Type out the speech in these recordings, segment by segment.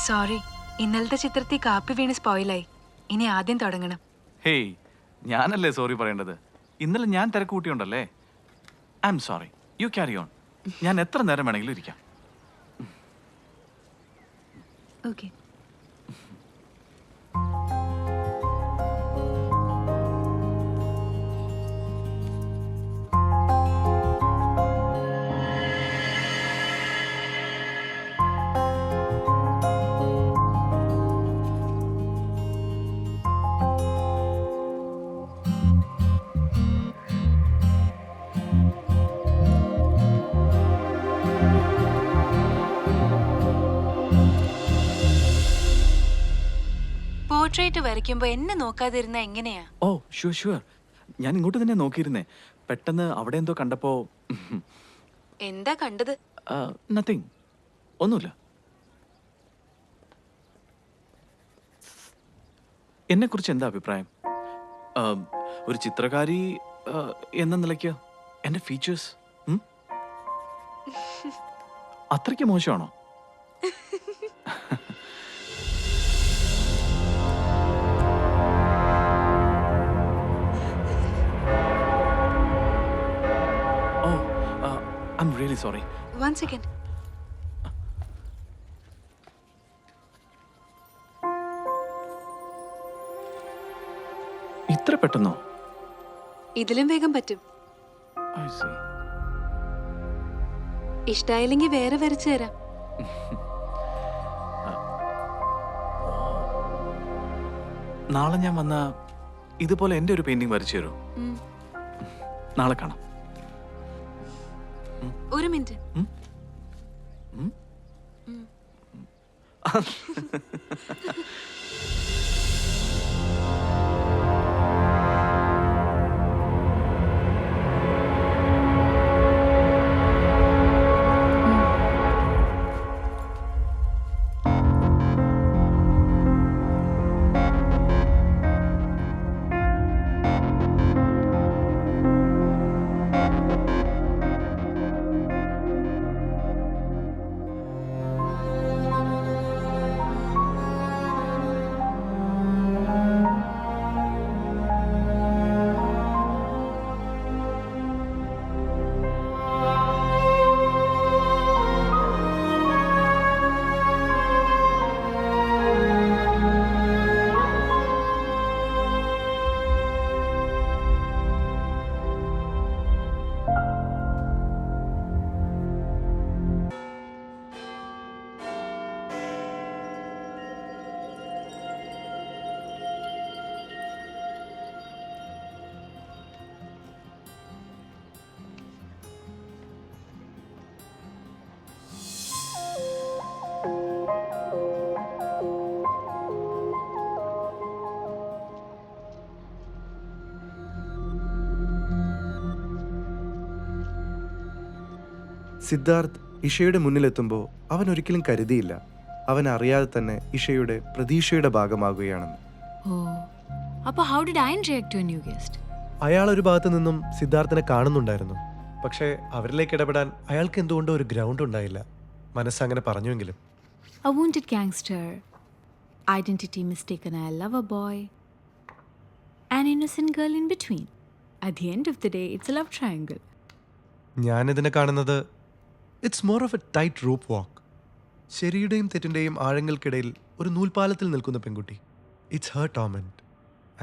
Sorry, ഇന്നലത്തെ ചിത്രത്തിൽ കാപ്പി വീണ് സ്പോയിലായി. ഇനി ആദ്യം തുടങ്ങണം. ഹേയ്, ഞാനല്ലേ സോറി പറയേണ്ടത്? ഇന്നലെ ഞാൻ തിരക്ക് കൂട്ടിയുണ്ടല്ലേ. I am sorry, you carry on. ഞാൻ എത്ര നേരം വേണമെങ്കിലും ഇരിക്കാം. ഓക്കെ. പോർട്രേറ്റ് വരയ്ക്കുമ്പോ എന്നെ നോക്കാതിരുന്ന എങ്ങനെയാ? ഓ ഷുവർ ഷുവർ, ഞാൻ ഇങ്ങോട്ട് തന്നെ നോക്കിയിരുന്നേ. പെട്ടെന്ന് അവിടെ എന്തോ കണ്ടപ്പോ. എന്താ കണ്ടത്? നത്തിങ്, ഒന്നുമില്ല. എന്നെ കുറിച്ച് എന്താ അഭിപ്രായം? ഒരു ചിത്രകാരി എന്ന നിലയ്ക്ക് എന്റെ ഫീച്ചേഴ്സ് അത്രയ്ക്ക് മോശമാണോ? I'm really sorry. One second. ഇത്ര പെട്ടെന്നോ? ഇതിലും വേഗം പറ്റും. I see. ഇഷ്ടായില്ലെങ്കിൽ വേറെ വരച്ചു തരാം. നാളെ ഞാൻ വന്ന ഇതുപോലെ എന്റെ ഒരു പെയിന്റിംഗ് വരച്ചു തരൂ. നാളെ കാണാം. ഒരു മിനിറ്റ്. സിദ്ധാർത്ഥ് ഇഷയുടെ മുന്നിലെത്തുമ്പോൾ അവൻ ഒരിക്കലും കരുതിയില്ല അവൻ അറിയാതെ തന്നെ ഇഷയുടെ പ്രതീക്ഷയുടെ ഭാഗമാകുകയാണെന്ന്. അയാൾ ഒരു ഭാഗത്തു നിന്നും സിദ്ധാർത്ഥിനെ കാണുന്നുണ്ടായിരുന്നു. പക്ഷേ അവരിലേക്ക് ഇടപെടാൻ അയാൾക്ക് എന്തുകൊണ്ടോ ഒരു ഗ്രൗണ്ട് ഉണ്ടായില്ല. മനസ്സങ്ങനെ പറഞ്ഞുവെങ്കിലും. A wounded gangster, identity mistaken a lover boy, an innocent girl in between. At the end of the day, it's a love triangle. ഞാനിതിനെ കാണുന്നത് it's more of a tight rope walk. ശരിയുടെയും തെറ്റിൻ്റെയും ആഴങ്ങൾക്കിടയിൽ ഒരു നൂൽപാലത്തിൽ നിൽക്കുന്ന പെൺകുട്ടി. It's her torment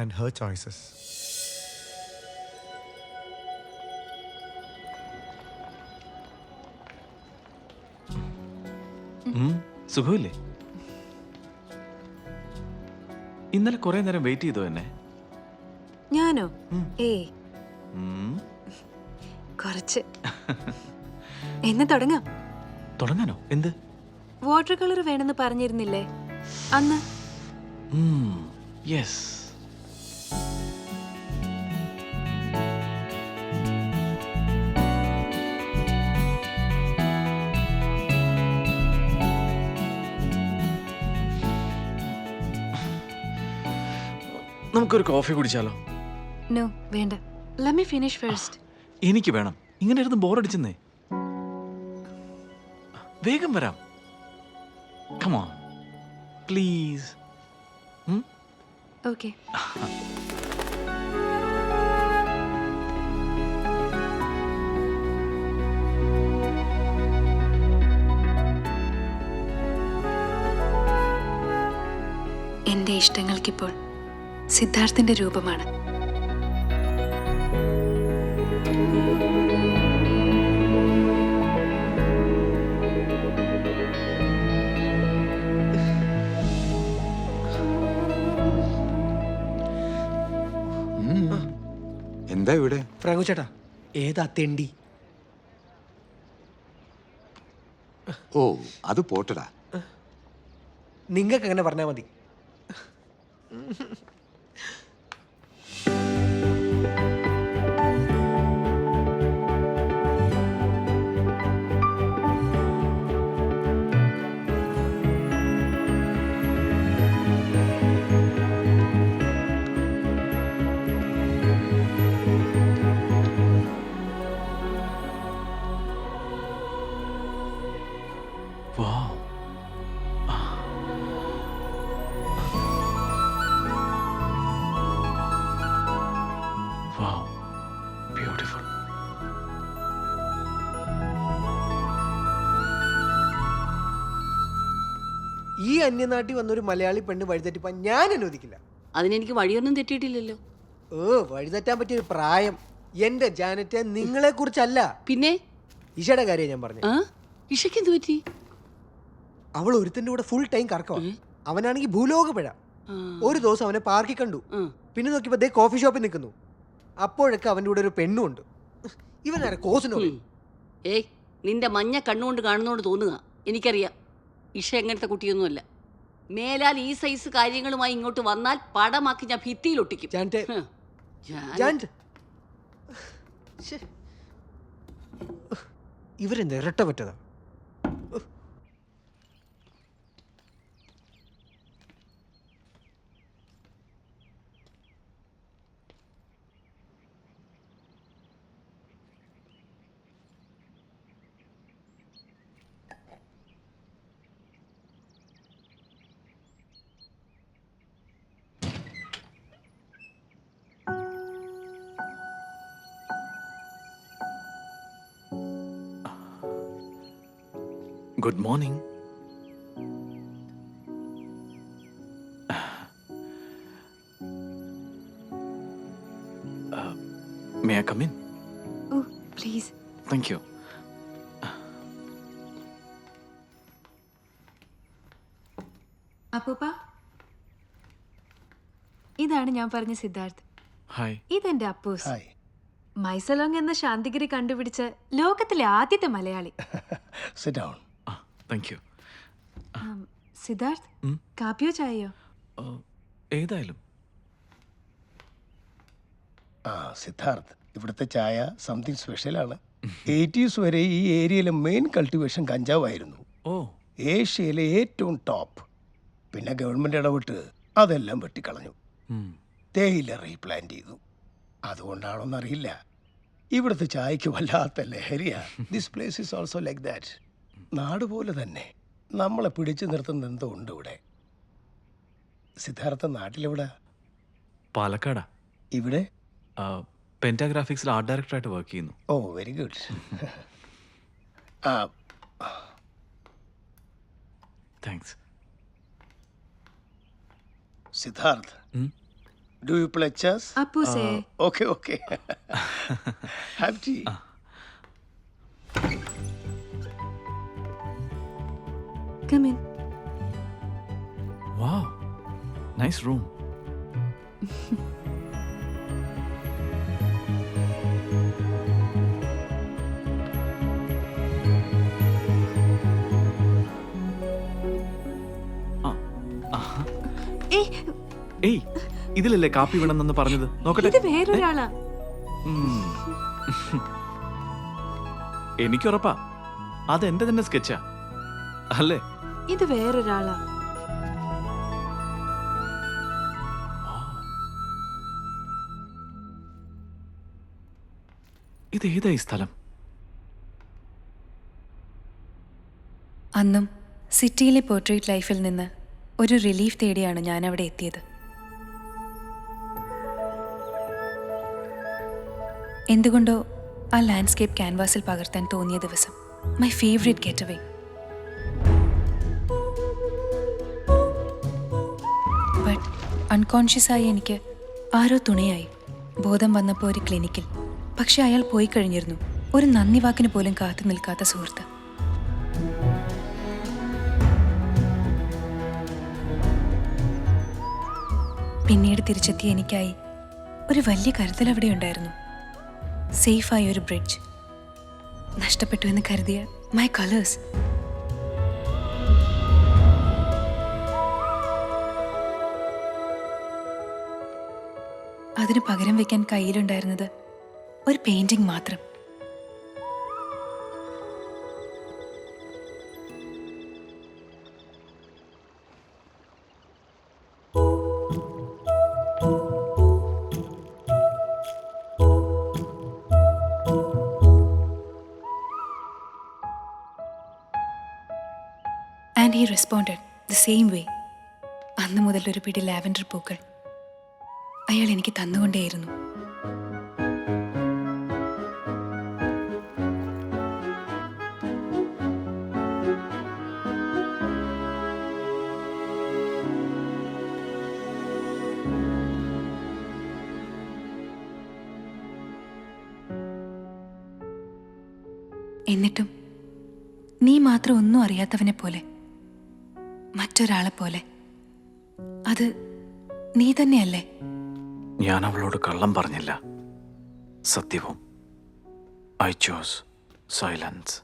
and her choices. സുഖമില്ലേ? ഇന്നലെ കുറെ നേരം വെയിറ്റ് ചെയ്തോ എന്നെ? ഞാനോ? കുറച്ച്. എന്ന് തുടങ്ങാം. തുടങ്ങാനോ? എന്ത്? വാട്ടർ കളർ വേണമെന്ന് പറഞ്ഞിരുന്നില്ലേ അന്ന്? യെസ്. നമുക്കൊരു കോഫി കുടിച്ചാലോ? നോ വേണ്ട. Let me finish first. എനിക്ക് വേണം. ഇങ്ങനെ ഇരുന്ന് ബോറടിച്ചെന്നേ. വേഗം വരാം. Come on. Please. ഓക്കെ. എന്റെ ഇഷ്ടങ്ങൾക്കിപ്പോൾ സിദ്ധാർത്ഥിന്റെ രൂപമാണ്. എന്താ ഇവിടെ? ഫ്രാങ്കോ ചേട്ടാ, ഏതാ തെണ്ടി? ഓ, അത് പോട്ടടാ. നിങ്ങൾക്ക് അങ്ങനെ പറഞ്ഞാൽ മതി. Wow. Wow. Beautiful. ഈ അന്യനാട്ടിൽ വന്നൊരു മലയാളി പെണ്ണ് വഴിതെറ്റിപ്പാൻ ഞാൻ അനുവദിക്കില്ല. അതിനെനിക്ക് വഴിയൊന്നും തെറ്റിയിട്ടില്ലല്ലോ. വഴിതെറ്റാൻ പറ്റിയൊരു പ്രായം എന്റെ ജാനറ്റ് നിങ്ങളെ കുറിച്ചല്ല, പിന്നെ ഇഷയുടെ കാര്യം ഞാൻ പറഞ്ഞു. ഇഷയ്ക്ക് എന്ത് പറ്റി? അവൾ ഒരുത്തന്റെ കൂടെ ഫുൾ ടൈം കറക്കവാ. അവനാണെങ്കിൽ ഭൂലോക പിഴ. ഒരു ദിവസം അവനെ പാർക്കിൽ കണ്ടു. പിന്നെ നോക്കിയപ്പോ ദേ കോഫി ഷോപ്പിൽ നിൽക്കുന്നു. അപ്പോഴൊക്കെ അവന്റെ കൂടെ ഒരു പെണ്ണുണ്ട്. ഇവനാരെ കോസിനോ? ഏയ്, നിന്റെ മഞ്ഞ കണ്ണുകൊണ്ട് കാണുന്നോണ്ട് തോന്നുക. എനിക്കറിയാം ഇഷ എങ്ങനത്തെ കുട്ടിയൊന്നുമല്ല. മേലാൽ ഈ സൈസ് കാര്യങ്ങളുമായി ഇങ്ങോട്ട് വന്നാൽ പടമാക്കി ഞാൻ ഭിത്തിയിലൊട്ടിക്കും. ഇവരെന്താ ഇരട്ട പറ്റതാ? Good morning. May I come in? Oh please. Thank you. അപ്പൂപ്പ, ഇതാണ് ഞാൻ പറഞ്ഞ സിദ്ധാർത്ഥ്. Hi. ഇതെന്റെ അപ്പൂസ്. മൈസലോങ് എന്ന ശാന്തിഗിരി കണ്ടുപിടിച്ച ലോകത്തിലെ ആദ്യത്തെ Malayali. Sit down. Thank you. Siddharth, കാപ്പിയോ ചായയോ? ഏതായാലും. സിദ്ധാർത്ഥ്, ഇവിടുത്തെ ചായ സംതിങ് സ്പെഷ്യലാണ്. 80s വരെ ഈ ഏരിയയിലെ മെയിൻ കൾട്ടിവേഷൻ കഞ്ചാവായിരുന്നു. ഓ, ഏഷ്യയിലെ ഏറ്റവും ടോപ്പ്. പിന്നെ ഗവൺമെന്റ് ഇടപെട്ട് അതെല്ലാം വെട്ടിക്കളഞ്ഞു. തേയില റീപ്ലാന്റ് ചെയ്തു. അതുകൊണ്ടാണോന്നറിയില്ല, ഇവിടുത്തെ ചായക്ക് വല്ലാത്ത ലഹരിയാ. This place is also like that. നാട് പോലെ തന്നെ നമ്മളെ പിടിച്ചു നിർത്തുന്ന എന്തോ ഉണ്ട് ഇവിടെ. സിദ്ധാർത്ഥ നാട്ടിലെവിടെ? പാലക്കാടാ. ഇവിടെ പെന്റാഗ്രാഫിക്സിൽ ആർട്ട് ഡയറക്ടറായിട്ട് വർക്ക് ചെയ്യുന്നു. Oh, very good. Thanks. Siddharth, do you play chess? അപ്പൂസേ. Okay, okay. Have tea. Come in. Wow. Nice room. ഏയ്, ഇതിലല്ലേ കാപ്പി വേണമെന്ന് പറഞ്ഞത്? നോക്കട്ടെ. ഇത് വേറൊരാളാ. എനിക്കുറപ്പാ അത് എന്റെ തന്നെ സ്കെച്ചാ അല്ലേ? ഇത് വേറൊരാളാ. ഇത് ഏതായി സ്ഥലം? അന്നും സിറ്റിയിലെ പോർട്രേറ്റ് ലൈഫിൽ നിന്ന് ഒരു റിലീഫ് തേടിയാണ് ഞാൻ അവിടെ എത്തിയത്. എന്തുകൊണ്ടോ ആ ലാൻഡ്സ്കേപ്പ് ക്യാൻവാസിൽ പകർത്താൻ തോന്നിയ ദിവസം my favourite getaway. But അൺകോൺഷ്യസായി എനിക്ക് ആരോ തുണയായി. ബോധം വന്നപ്പോൾ ഒരു ക്ലിനിക്കിൽ. പക്ഷെ അയാൾ പോയി കഴിഞ്ഞിരുന്നു. ഒരു നന്ദി വാക്കിന് പോലും കാത്തു നിൽക്കാത്ത സുഹൃത്ത്. പിന്നീട് തിരിച്ചെത്തിയ എനിക്കായി ഒരു വലിയ കരുതൽ അവിടെ ഉണ്ടായിരുന്നു. സേഫായ ഒരു ബ്രിഡ്ജ്. നഷ്ടപ്പെട്ടു എന്ന് കരുതിയ മൈ കളേഴ്സ്. അതിന് പകരം വെക്കാൻ കയ്യിലുണ്ടായിരുന്നത് ഒരു പെയിന്റിംഗ് മാത്രം. And he responded the same way. അന്ന് മുതൽ ഒരു പിടി ലാവൻഡർ പൂക്കൾ അയാൾ എനിക്ക് തന്നുകൊണ്ടേയിരുന്നു. എന്നിട്ടും നീ മാത്രം ഒന്നും അറിയാത്തവനെ പോലെ, മറ്റൊരാളെ പോലെ. അത് നീ തന്നെയല്ലേ? ഞാൻ അവളോട് കള്ളം പറഞ്ഞില്ല, സത്യവും. I chose silence.